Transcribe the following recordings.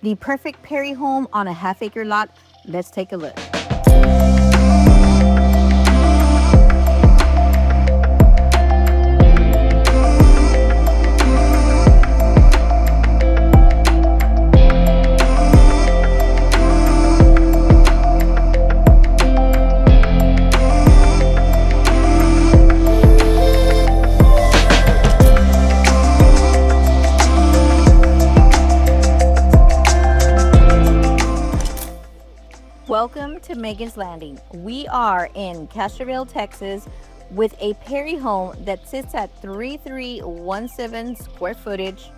The perfect Perry home on a half-acre lot. Let's take a look. Welcome to Megan's Landing. We are in Castroville, Texas, with a Perry home that sits at 3317 square footage.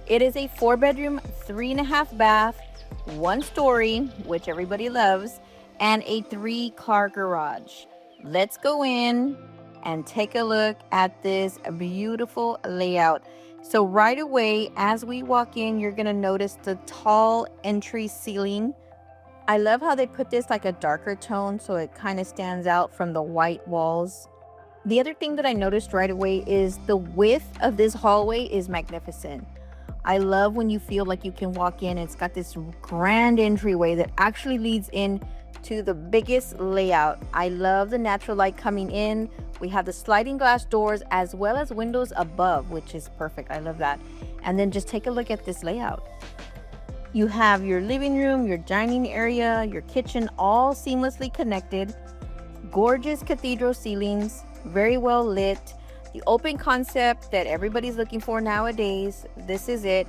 It is a 4-bedroom, 3.5 bath, 1 story, which everybody loves, and a 3-car garage. Let's go in and take a look at this beautiful layout. So right away, as we walk in, you're gonna notice the tall entry ceiling. I love how they put this like a darker tone so it kind of stands out from the white walls. The other thing that I noticed right away is the width of this hallway is magnificent. I love when you feel like you can walk in. It's got this grand entryway that actually leads in to the biggest layout. I love the natural light coming in. We have the sliding glass doors as well as windows above, which is perfect. I love that. And then just take a look at this layout. You have your living room, your dining area, your kitchen, all seamlessly connected. Gorgeous cathedral ceilings, very well lit. The open concept that everybody's looking for nowadays. This is it.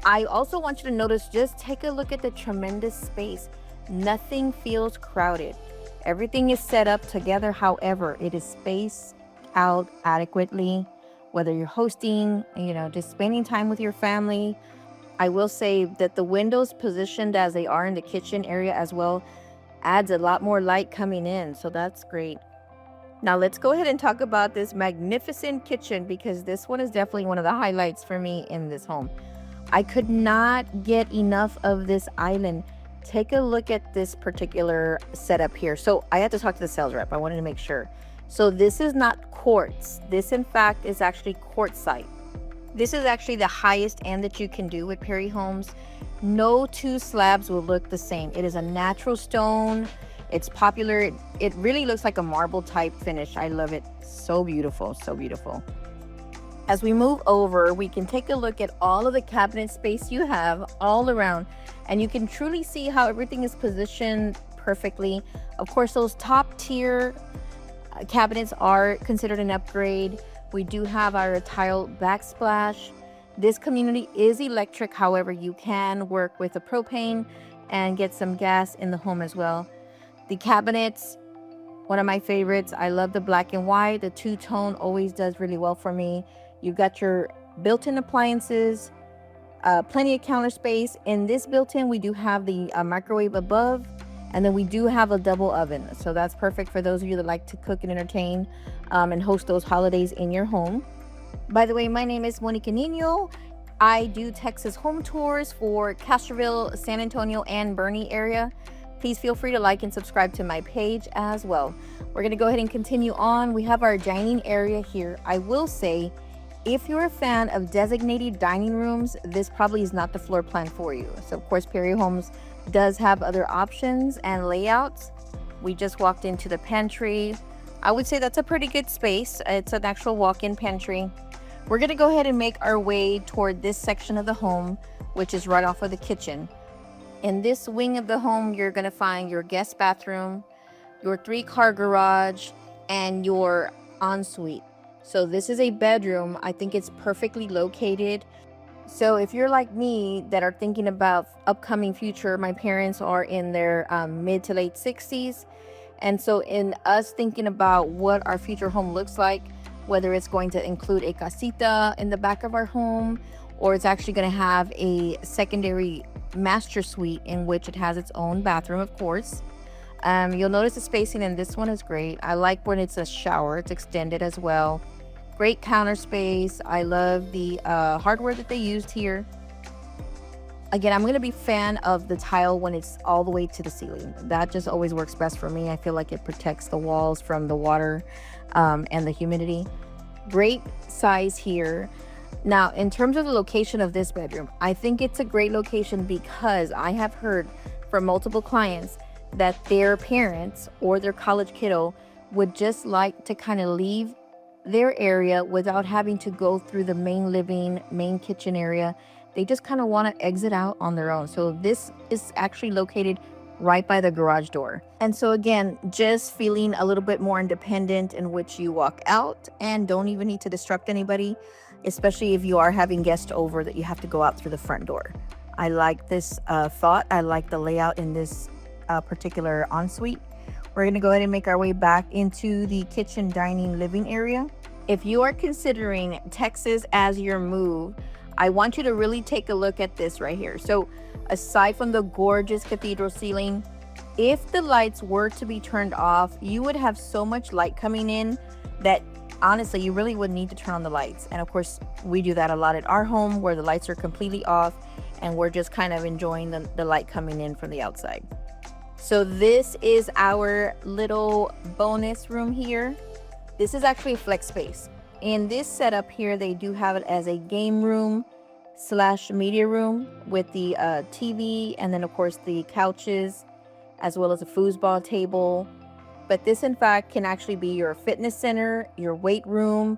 I also want you to notice, just take a look at the tremendous space. Nothing feels crowded. Everything is set up together. However, it is spaced out adequately. Whether you're hosting, just spending time with your family. I will say that the windows positioned as they are in the kitchen area as well adds a lot more light coming in, so that's great. Now let's go ahead and talk about this magnificent kitchen, because this one is definitely one of the highlights for me in this home. I could not get enough of this island. Take a look at this particular setup here. So I had to talk to the sales rep. I wanted to make sure. So this is not quartz. This in fact is actually quartzite. This is actually the highest end that you can do with Perry homes. No two slabs will look the same. It is a natural stone. It's popular. It really looks like a marble type finish. I love it. So beautiful, so beautiful. As we move over, we can take a look at all of the cabinet space you have all around, and you can truly see how everything is positioned perfectly. Of course, those top tier cabinets are considered an upgrade. We do have our tile backsplash. This community is electric. However, you can work with the propane and get some gas in the home as well. The cabinets, one of my favorites. I love the black and white. The two-tone always does really well for me. You've got your built-in appliances, plenty of counter space. In this built-in, we do have the microwave above, and then we do have a double oven. So that's perfect for those of you that like to cook and entertain and host those holidays in your home. By the way, my name is Monica Nino. I do Texas home tours for Castroville, San Antonio, and Boerne area. Please feel free to like and subscribe to my page as well. We're gonna go ahead and continue on. We have our dining area here. I will say, if you're a fan of designated dining rooms, this probably is not the floor plan for you. So of course, Perry Homes does have other options and layouts. We just walked into the pantry. I would say that's a pretty good space. It's an actual walk-in pantry. We're gonna go ahead and make our way toward this section of the home, which is right off of the kitchen. In this wing of the home, you're gonna find your guest bathroom, your 3-car garage, and your ensuite. So this is a bedroom. I think it's perfectly located. So if you're like me that are thinking about upcoming future, my parents are in their mid to late 60s. And so in us thinking about what our future home looks like, whether it's going to include a casita in the back of our home, or it's actually going to have a secondary master suite in which it has its own bathroom, of course. You'll notice the spacing in this one is great. I like when it's a shower. It's extended as well. Great counter space. I love the hardware that they used here. Again, I'm going to be a fan of the tile when it's all the way to the ceiling. That just always works best for me. I feel like it protects the walls from the water and the humidity. Great size here. Now, in terms of the location of this bedroom, I think it's a great location because I have heard from multiple clients that their parents or their college kiddo would just like to kind of leave their area without having to go through the main living, main kitchen area. They just kind of want to exit out on their own. So this is actually located right by the garage door. And so again, just feeling a little bit more independent in which you walk out and don't even need to disrupt anybody, especially if you are having guests over that you have to go out through the front door. I like this thought. I like the layout in this particular ensuite. We're going to go ahead and make our way back into the kitchen, dining, living area. If you are considering Texas as your move, I want you to really take a look at this right here. So aside from the gorgeous cathedral ceiling, if the lights were to be turned off, you would have so much light coming in that honestly, you really would need to turn on the lights. And of course, we do that a lot at our home where the lights are completely off and we're just kind of enjoying the light coming in from the outside. So this is our little bonus room here. This is actually a flex space. In this setup here, they do have it as a game room / media room with the TV and then of course the couches as well as a foosball table. But this in fact can actually be your fitness center, your weight room.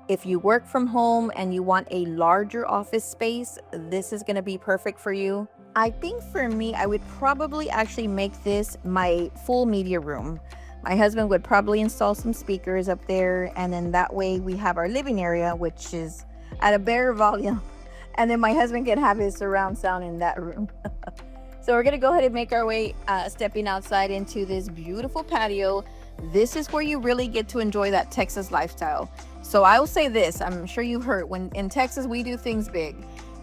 If you work from home and you want a larger office space, this is going to be perfect for you. I think for me, I would probably actually make this my full media room. My husband would probably install some speakers up there, and then that way we have our living area, which is at a better volume, and then my husband can have his surround sound in that room. So we're gonna go ahead and make our way stepping outside into this beautiful patio. This is where you really get to enjoy that Texas lifestyle. So I will say this, I'm sure you've heard, when in Texas we do things big.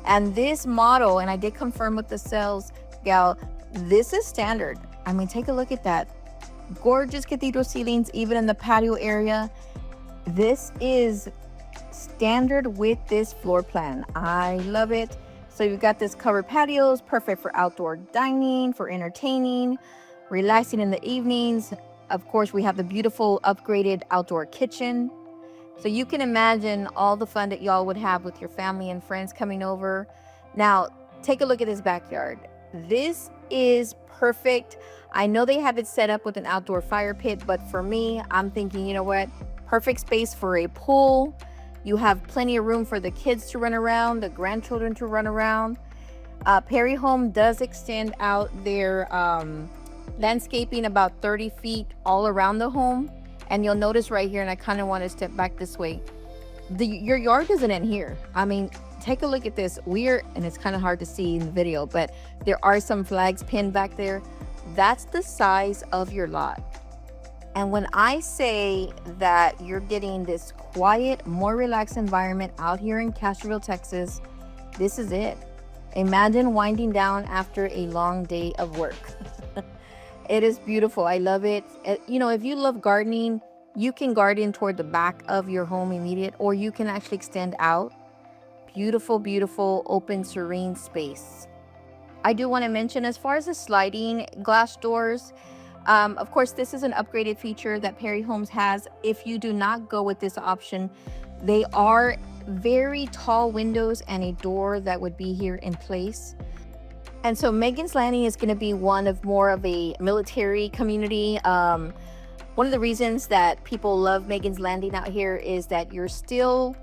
And this model, and I did confirm with the sales gal, this is standard. I mean, take a look at that. Gorgeous cathedral ceilings, even in the patio area. This is standard with this floor plan. I love it. So you've got this covered patios, perfect for outdoor dining, for entertaining, relaxing in the evenings. Of course, we have the beautiful upgraded outdoor kitchen. So you can imagine all the fun that y'all would have with your family and friends coming over. Now, take a look at this backyard. This is perfect. I know they have it set up with an outdoor fire pit, but for me, I'm thinking, you know what? Perfect space for a pool. You have plenty of room for the kids to run around, the grandchildren to run around. Perry Home does extend out their landscaping about 30 feet all around the home. And you'll notice right here, and I kind of want to step back this way, your yard isn't in here. I mean, take a look at this. And it's kind of hard to see in the video, but there are some flags pinned back there. That's the size of your lot. And when I say that you're getting this quiet, more relaxed environment out here in Castroville, Texas, this is it. Imagine winding down after a long day of work. It is beautiful. I love it. You know, if you love gardening, you can garden toward the back of your home immediate, or you can actually extend out. Beautiful, beautiful, open, serene space. I do want to mention, as far as the sliding glass doors, of course, this is an upgraded feature that Perry Homes has. If you do not go with this option, they are very tall windows and a door that would be here in place. And so Megan's Landing is going to be one of more of a military community. One of the reasons that people love Megan's Landing out here is that you're still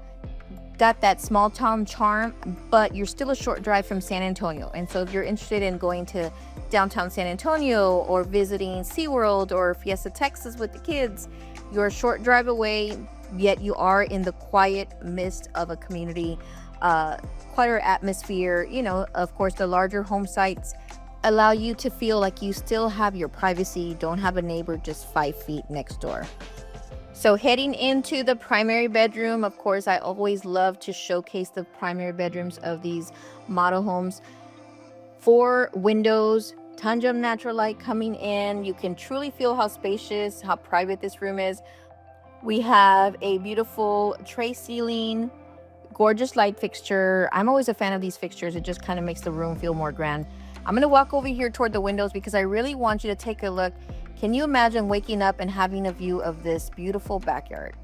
got that small town charm, but you're still a short drive from San Antonio. And so if you're interested in going to downtown San Antonio or visiting SeaWorld or Fiesta Texas with the kids, you're a short drive away, yet you are in the quiet midst of a community, quieter atmosphere. You know, of course, the larger home sites allow you to feel like you still have your privacy. You don't have a neighbor just 5 feet next door. So heading into the primary bedroom, of course, I always love to showcase the primary bedrooms of these model homes. 4 windows, tons of natural light coming in. You can truly feel how spacious, how private this room is. We have a beautiful tray ceiling, gorgeous light fixture. I'm always a fan of these fixtures. It just kind of makes the room feel more grand. I'm going to walk over here toward the windows because I really want you to take a look. Can you imagine waking up and having a view of this beautiful backyard?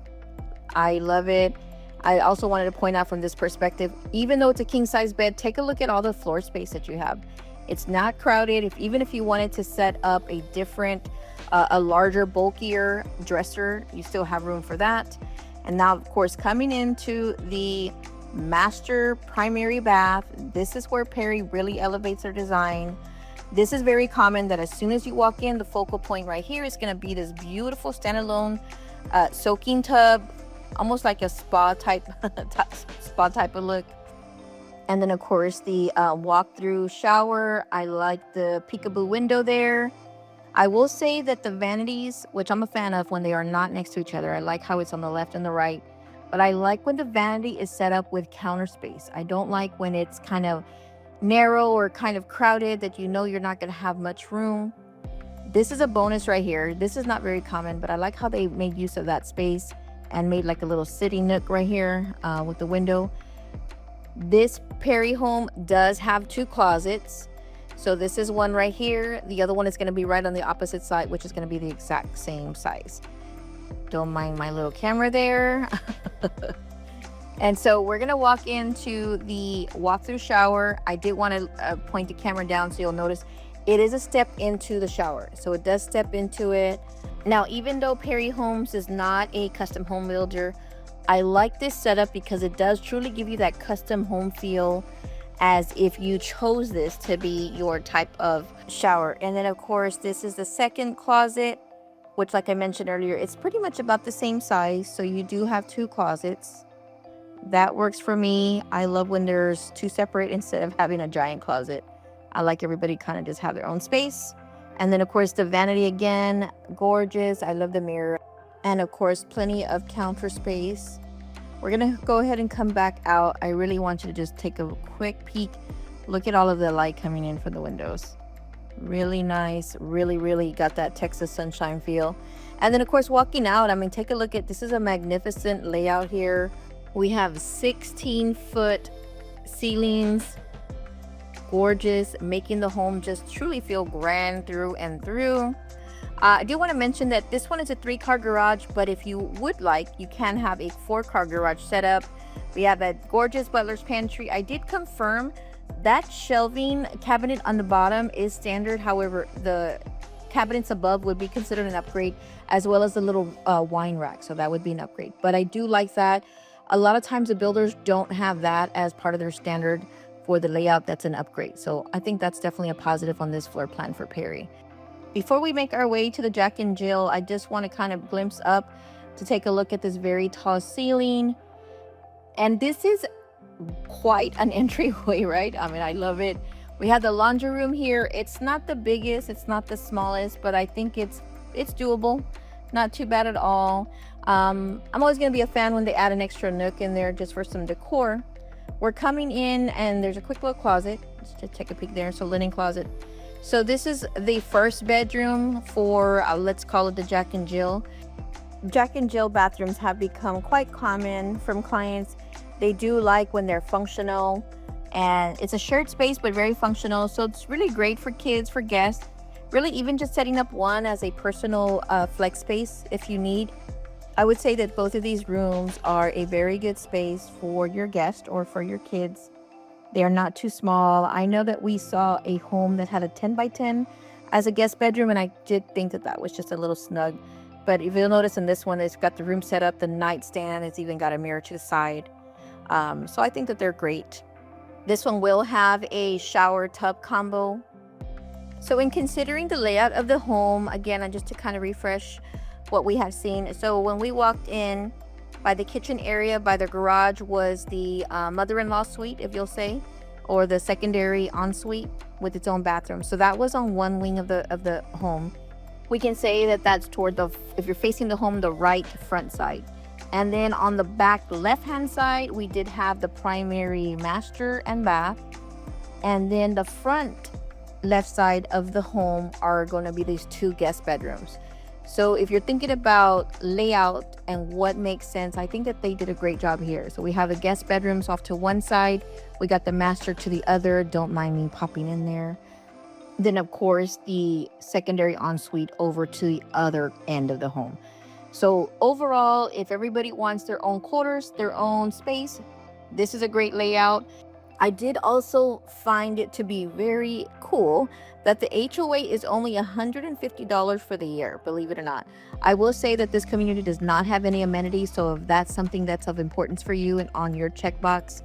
I love it. I also wanted to point out from this perspective, even though it's a king size bed, take a look at all the floor space that you have. It's not crowded. Even if you wanted to set up a different, a larger, bulkier dresser, you still have room for that. And now, of course, coming into the master primary bath, this is where Perry really elevates their design. This is very common that as soon as you walk in, the focal point right here is going to be this beautiful standalone soaking tub, almost like a spa type of look. And then of course the walk-through shower. I like the peekaboo window there. I will say that the vanities, which I'm a fan of when they are not next to each other, I like how it's on the left and the right, but I like when the vanity is set up with counter space. I don't like when it's kind of narrow or kind of crowded that you know you're not going to have much room. This is a bonus right here. This is not very common, but I like how they made use of that space and made like a little sitting nook right here with the window. This Perry home does have 2 closets. So this is one right here. The other one is going to be right on the opposite side, which is going to be the exact same size. Don't mind my little camera there. And so we're going to walk into the walk-through shower. I did want to point the camera down so you'll notice it is a step into the shower. So it does step into it. Now, even though Perry Homes is not a custom home builder, I like this setup because it does truly give you that custom home feel, as if you chose this to be your type of shower. And then of course, this is the second closet, which like I mentioned earlier, it's pretty much about the same size. So you do have 2 closets. That works for me. I love when there's 2 separate instead of having a giant closet. I like everybody kind of just have their own space. And then of course the vanity again, gorgeous. I love the mirror. And of course, plenty of counter space. We're gonna go ahead and come back out. I really want you to just take a quick peek. Look at all of the light coming in from the windows. Really nice, really got that Texas sunshine feel. And then of course, walking out, I mean, take a look at, this is a magnificent layout here. We have 16-foot ceilings, gorgeous, making the home just truly feel grand through and through. I do want to mention that this one is a 3-car garage, but if you would like, you can have a 4-car garage setup. We have a gorgeous butler's pantry. I did confirm that shelving cabinet on the bottom is standard. However, the cabinets above would be considered an upgrade, as well as the little wine rack. So that would be an upgrade. But I do like that. A lot of times the builders don't have that as part of their standard for the layout. That's an upgrade. So I think that's definitely a positive on this floor plan for Perry. Before we make our way to the Jack and Jill, I just want to kind of glimpse up to take a look at this very tall ceiling. And this is quite an entryway, right? I mean, I love it. We have the laundry room here. It's not the biggest, it's not the smallest, but I think it's doable. Not too bad at all. I'm always going to be a fan when they add an extra nook in there just for some decor. We're coming in and there's a quick little closet. Let's just take a peek there. So linen closet. So this is the first bedroom for, let's call it the Jack and Jill. Jack and Jill bathrooms have become quite common from clients. They do like when they're functional, and it's a shared space, but very functional. So it's really great for kids, for guests, really even just setting up one as a personal flex space if you need. I would say that both of these rooms are a very good space for your guest or for your kids. They are not too small. I know that we saw a home that had a 10 by 10 as a guest bedroom, and I did think that that was just a little snug. But if you'll notice in this one, it's got the room set up, the nightstand, it's even got a mirror to the side. So I think that they're great. This one will have a shower tub combo. So in considering the layout of the home, again, just to kind of refresh what we have seen. So when we walked in, by the kitchen area, by the garage was the mother-in-law suite, if you'll say, or the secondary ensuite with its own bathroom. So that was on one wing of the home. We can say that that's toward the, if you're facing the home, the right front side. And then on the back left-hand side, we did have the primary master and bath. And then the front left side of the home are going to be these 2 guest bedrooms. So if you're thinking about layout and what makes sense, I think that they did a great job here. So we have the guest bedrooms off to one side. We got the master to the other. Don't mind me popping in there. Then, of course, the secondary ensuite over to the other end of the home. So overall, if everybody wants their own quarters, their own space, this is a great layout. I did also find it to be very cool that the HOA is only $150 for the year, believe it or not. I will say that this community does not have any amenities, so if that's something that's of importance for you and on your checkbox,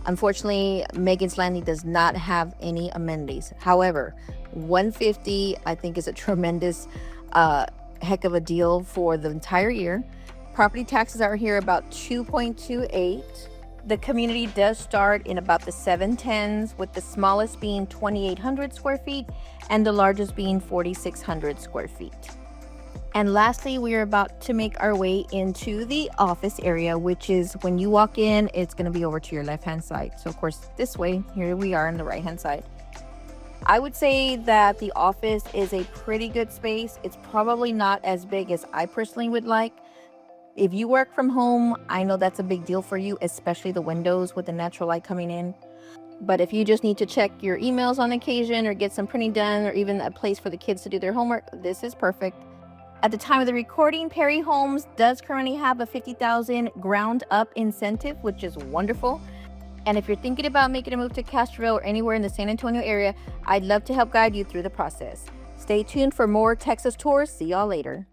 unfortunately, Megan's Landing does not have any amenities. However, 150 I think is a tremendous heck of a deal for the entire year. Property taxes are here about 2.28. The community does start in about the 710s, with the smallest being 2,800 square feet and the largest being 4,600 square feet. And lastly, we are about to make our way into the office area, which is when you walk in, it's going to be over to your left-hand side. So of course, this way, here we are on the right-hand side. I would say that the office is a pretty good space. It's probably not as big as I personally would like. If you work from home, I know that's a big deal for you, especially the windows with the natural light coming in. But if you just need to check your emails on occasion or get some printing done or even a place for the kids to do their homework, this is perfect. At the time of the recording, Perry Homes does currently have a $50,000 ground up incentive, which is wonderful. And if you're thinking about making a move to Castroville or anywhere in the San Antonio area, I'd love to help guide you through the process. Stay tuned for more Texas tours. See y'all later.